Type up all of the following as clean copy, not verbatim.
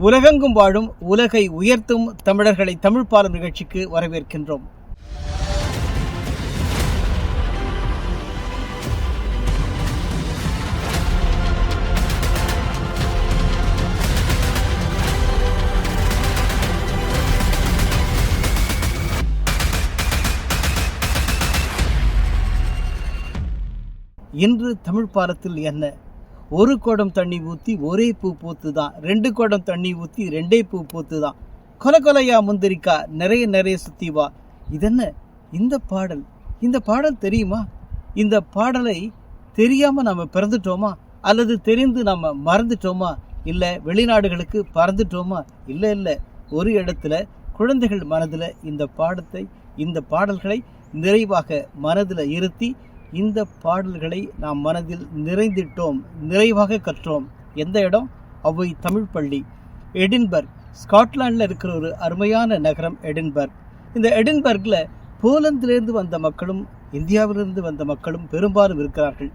உலகெங்கும் வாழும் உலகை உயர்த்தும் தமிழர்களை தமிழ் பாலம் நிகழ்ச்சிக்கு வரவேற்கின்றோம். இன்று தமிழ் பாலத்தில் என்ன? ஒரு குடம் தண்ணி ஊற்றி ஒரே பூ பூத்துதான், 2 குடம் தண்ணி ஊற்றி 2 பூ பூத்துதான், கொல கொலையா முந்திரிக்கா நிறைய சுத்தி வா. இதென்ன இந்த பாடல் தெரியுமா? இந்த பாடலை தெரியாம நம்ம பிறந்துட்டோமா? அல்லது தெரிந்து நம்ம மறந்துட்டோமா? இல்லை வெளிநாடுகளுக்கு பறந்துட்டோமா? இல்லை, ஒரு இடத்துல குழந்தைகள் மனதில் இந்த பாடல்களை நிறைவாக மனதில் இருத்தி இந்த பாடல்களை நாம் மனதில் நிறைந்திட்டோம், நிறைவாக கற்றோம். எந்த இடம்? அவ்வை தமிழ் பள்ளி, எடின்பர்க், ஸ்காட்லாண்டில் இருக்கிற ஒரு அருமையான நகரம் எடின்பர்க். இந்த எடின்பர்க்கில் போலந்திலிருந்து வந்த மக்களும் இந்தியாவிலிருந்து வந்த மக்களும் பெரும்பாலும் இருக்கிறார்கள்.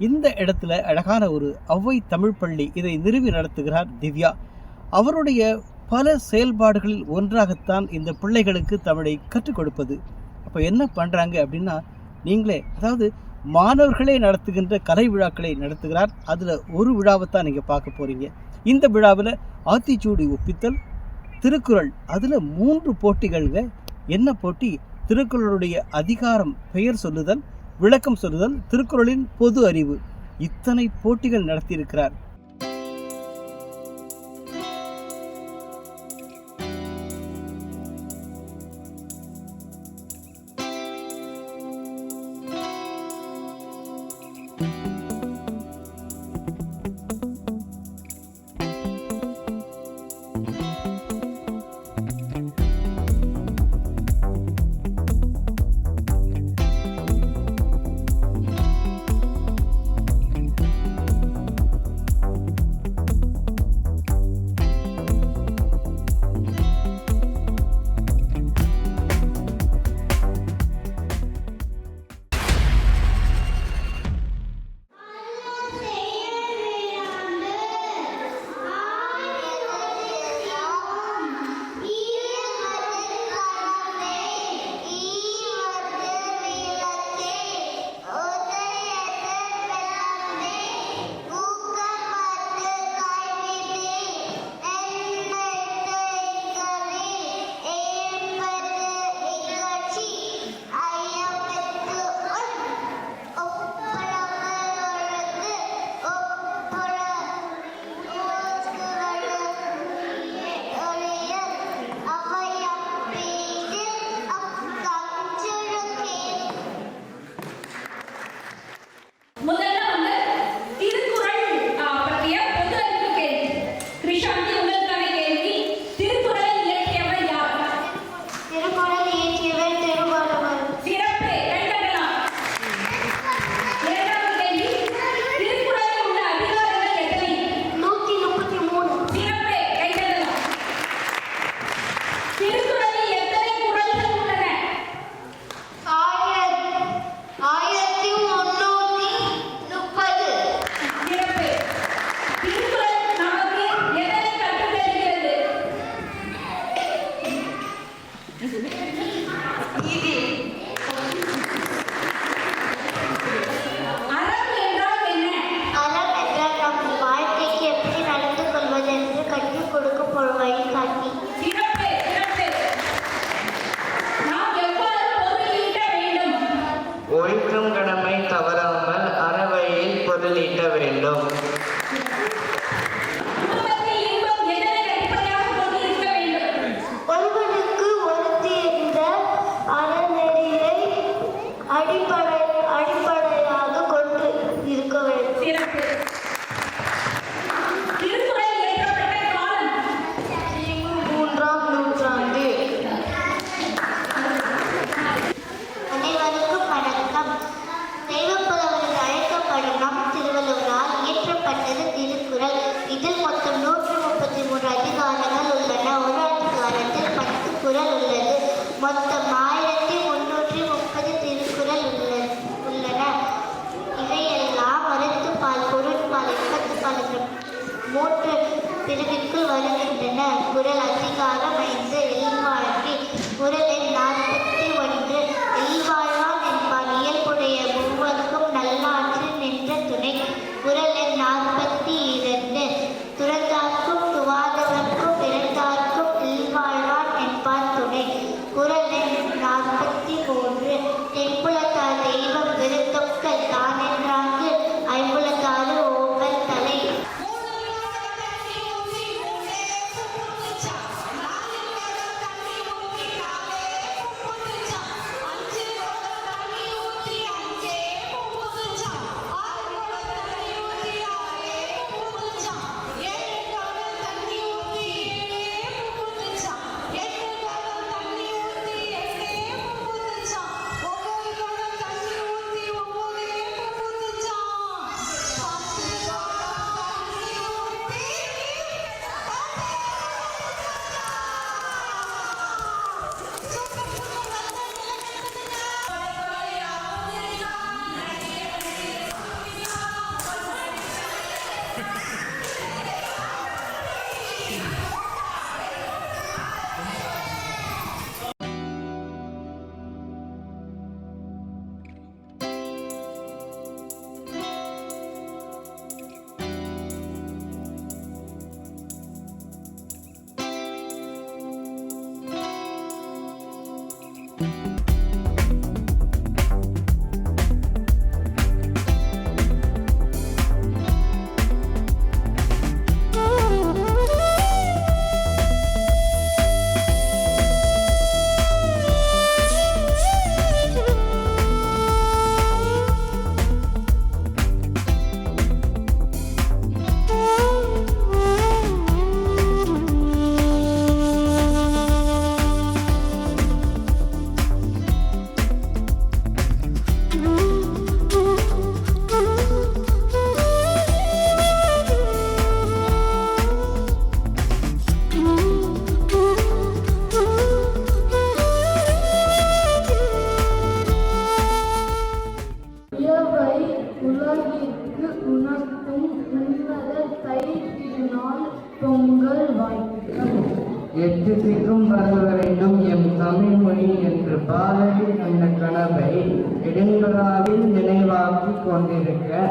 இந்த இடத்துல அழகான ஒரு அவ்வை தமிழ் பள்ளி, இதை நிறுவி நடத்துகிறார் திவ்யா. அவருடைய பல செயல்பாடுகளில் ஒன்றாகத்தான் இந்த பிள்ளைகளுக்கு தமிழை கற்றுக் கொடுப்பது. அப்போ என்ன பண்ணுறாங்க அப்படின்னா, நீங்களே அதாவது மாணவர்களே நடத்துகின்ற கலை விழாக்களை நடத்துகிறார். அதில் ஒரு விழாவைத்தான் நீங்கள் பார்க்க போகிறீங்க. இந்த விழாவில் ஆத்திச்சூடி ஒப்பித்தல், திருக்குறள், அதில் 3 போட்டிகள்ங்க. என்ன போட்டி? திருக்குறளுடைய அதிகாரம் பெயர் சொல்லுதல், விளக்கம் சொல்லுதல், திருக்குறளின் பொது அறிவு, இத்தனை போட்டிகள் நடத்தியிருக்கிறார். குறள் அதிகாரம் 5 இல்வாழ்க்கை. குறள் எண் 41 இல்வாழ்வான் என்பார் இயல்புடைய மூவர்க்கும் நல்லாற்று நின்ற துணை. குறள் எண் 42 துறந்தார்க்கும் துவாதவர்க்கும் பிறந்தார்க்கும் இல்வாழ்வான் என்பார் துணை. குறள் எண் 43 தென்புலத்தார் தெய்வம் விருந்தொக்கல் தானென்றாங்கு ஐம்புலத்தாறு ஓம்பல் தலை. உலகிற்கு உணர்த்தும் உன்னத தை திருநாள் பொங்கல் வாழ்த்துக்கள். எட்டு திக்கும் பரவ வேண்டும் எம் தமிழ் மொழி என்று பாரதி கண்ட கனவை இடம்பெறாவில் நினைவாக்கிக் கொண்டிருக்க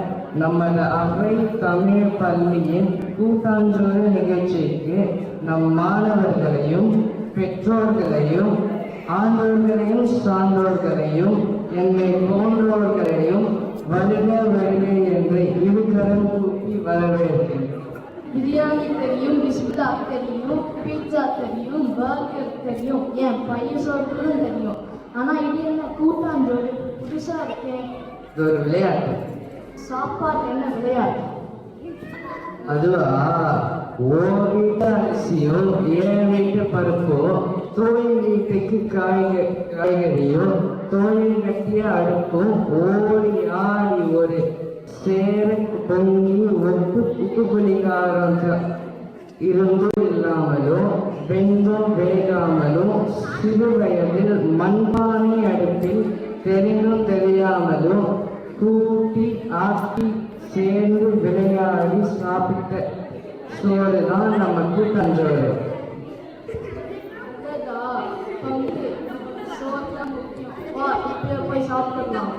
நமது அவை தமிழ் பள்ளியின் கூட்டாஞ்சோறு நிகழ்ச்சிக்கு நம் மாணவர்களையும் பெற்றோர்களையும் ஆண்டோர்களையும் சான்றோர்களையும் என்னை போன்றோர்களையும் வருக வருக என்று இருகரம் கூப்பி வரவேற்கிறேன். பிரியாணி தெரியும், பிஸ்மில்லா தெரியும், பீட்சா தெரியும், பர்கர் தெரியும், என் பையன் சோறுகளும் தெரியும். ஆனா இது என்ன கூட்டாஞ்சோறு புதுசா இருக்கேன். இது ஒரு விளையாட்டு. சாப்பாடு என்ன விளையாட்டு? அதுவா, ஒரு வீட்டு அரிசியோ 7 வீட்டு பருப்போ தோழி வீட்டுக்கு காய்கறியோ தோழில் கட்டிய அடுப்பும் ஓடி ஆடி ஒரு சேர பொங்கி ஒட்டு உப்பு புளிக்காரம் இருந்தும் இல்லாமலும் வெந்தும் வேகாமலும் சிறு வயதில் மண்பானை அடுப்பில் தெரிந்தும் தெரியாமலும் கூட்டி ஆட்டி சேர்ந்து விளையாடி சாப்பிட்ட சோறு தான் நம்ம கூட்டாஞ்சோறு. போய் சாப்பிடலாம்.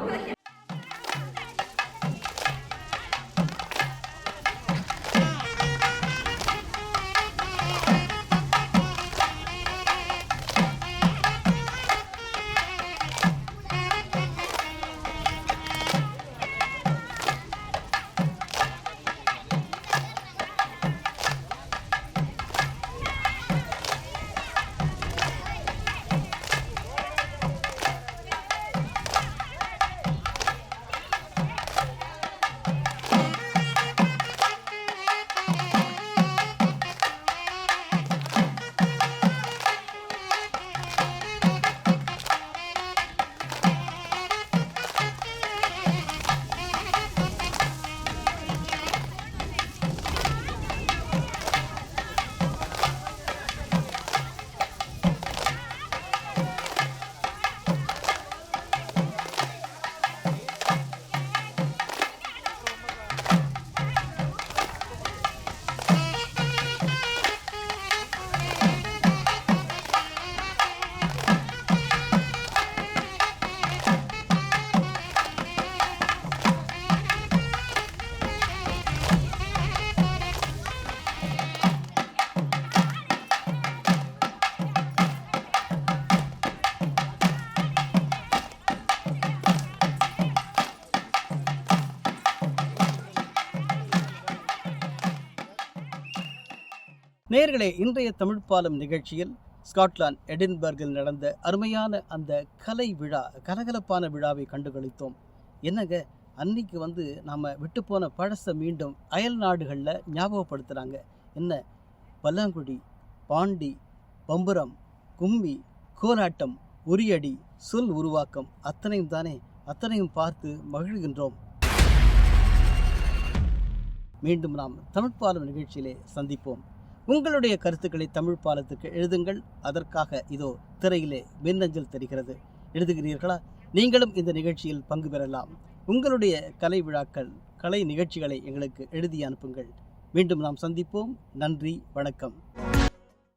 நேயர்களே, இன்றைய தமிழ் பாலம் நிகழ்ச்சியில் ஸ்காட்லாந்து எடின்பர்கில் நடந்த அருமையான அந்த கலை விழா, கலகலப்பான விழாவை கண்டுகளித்தோம். என்னங்க, அன்னைக்கு நாம் விட்டு போன பழசை மீண்டும் அயல் நாடுகளில் ஞாபகப்படுத்துகிறாங்க. என்ன, பல்லாங்குழி, பாண்டி, பம்புரம், கும்மி, கோலாட்டம், உரியடி, சொல் உருவாக்கம் அத்தனையும் தானே, அத்தனையும் பார்த்து மகிழ்கின்றோம். மீண்டும் நாம் தமிழ் பாலம் நிகழ்ச்சியிலே சந்திப்போம். உங்களுடைய கருத்துக்களை தமிழ் பாலத்துக்கு எழுதுங்கள். அதற்காக இதோ திரையிலே மின்னஞ்சல் தெரிகிறது. எழுதுகிறீர்களா? நீங்களும் இந்த நிகழ்ச்சியில் பங்கு பெறலாம். உங்களுடைய கலை விழாக்கள், கலை நிகழ்ச்சிகளை எங்களுக்கு எழுதி அனுப்புங்கள். மீண்டும் நாம் சந்திப்போம். நன்றி, வணக்கம்.